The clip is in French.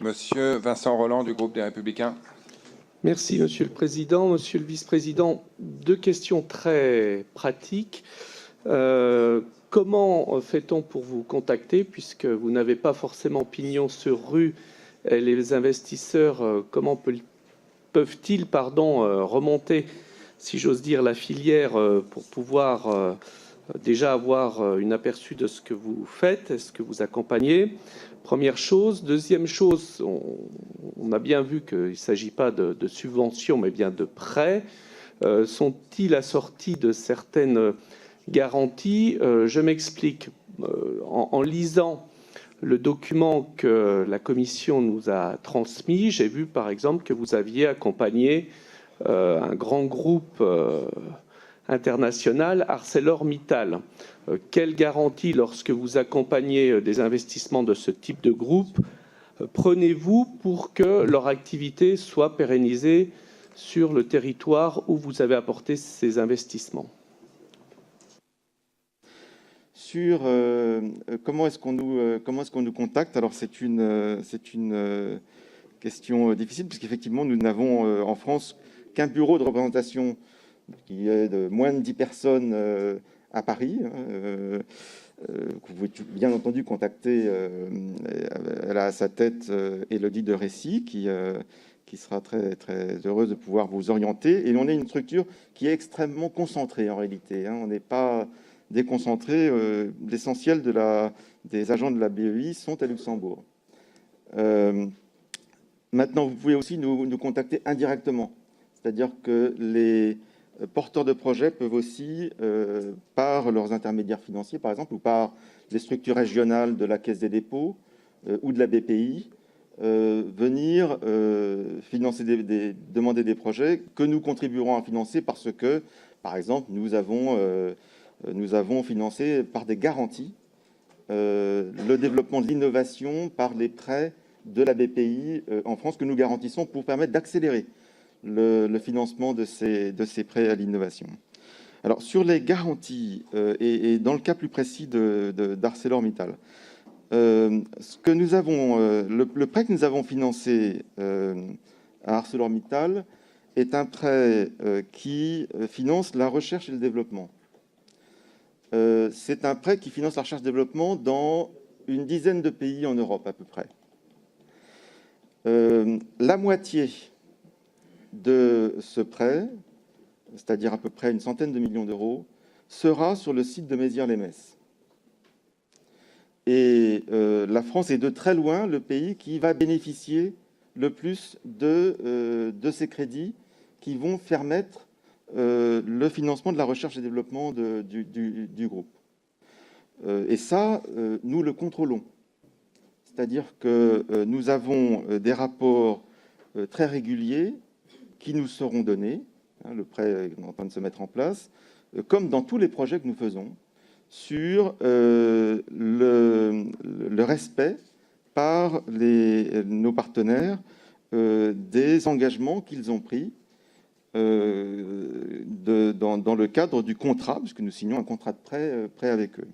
Monsieur Vincent Rolland du groupe des Républicains. Merci, Monsieur le Président. Monsieur le Vice-président, deux questions très pratiques. Comment fait-on pour vous contacter, puisque vous n'avez pas forcément pignon sur rue, et les investisseurs, comment peuvent-ils remonter, si j'ose dire, la filière pour pouvoir déjà avoir une aperçu de ce que vous faites, est-ce que vous accompagnez? Première chose. Deuxième chose, on a bien vu qu'il ne s'agit pas de subventions, mais bien de prêts. Sont-ils assortis de certaines garanties? Je m'explique. En lisant le document que la Commission nous a transmis, j'ai vu par exemple que vous aviez accompagné un grand groupe international, ArcelorMittal. Quelle garantie, lorsque vous accompagnez des investissements de ce type de groupe, prenez-vous pour que leur activité soit pérennisée sur le territoire où vous avez apporté ces investissements? Sur comment est-ce qu'on nous contacte? Alors c'est une question difficile, puisqu'effectivement nous n'avons en France qu'un bureau de représentation qui est de moins de 10 personnes à Paris, que vous pouvez bien entendu contacter. Elle a à sa tête Élodie de Récy, qui sera très, très heureuse de pouvoir vous orienter. Et on est une structure qui est extrêmement concentrée en réalité. On n'est pas déconcentré. L'essentiel des agents de la BEI sont à Luxembourg. Maintenant, vous pouvez aussi nous contacter indirectement. C'est-à-dire que les porteurs de projets peuvent aussi, par leurs intermédiaires financiers, par exemple, ou par les structures régionales de la Caisse des dépôts ou de la BPI, venir financer demander des projets que nous contribuerons à financer parce que, par exemple, nous avons financé par des garanties le développement de l'innovation par les prêts de la BPI en France que nous garantissons pour permettre d'accélérer le financement de ces prêts à l'innovation. Alors, sur les garanties, et dans le cas plus précis d'ArcelorMittal, le prêt que nous avons financé à ArcelorMittal est un prêt qui finance la recherche et le développement. C'est un prêt qui finance la recherche et le développement dans une dizaine de pays en Europe à peu près. La moitié de ce prêt, c'est-à-dire à peu près une centaine de millions d'euros, sera sur le site de Mézières-les-Messes. Et la France est de très loin le pays qui va bénéficier le plus de ces crédits qui vont permettre le financement de la recherche et développement du groupe. Et ça, nous le contrôlons. C'est-à-dire que nous avons des rapports très réguliers qui nous seront donnés, le prêt est en train de se mettre en place, comme dans tous les projets que nous faisons, sur le respect par nos partenaires des engagements qu'ils ont pris dans le cadre du contrat, puisque nous signons un contrat de prêt avec eux.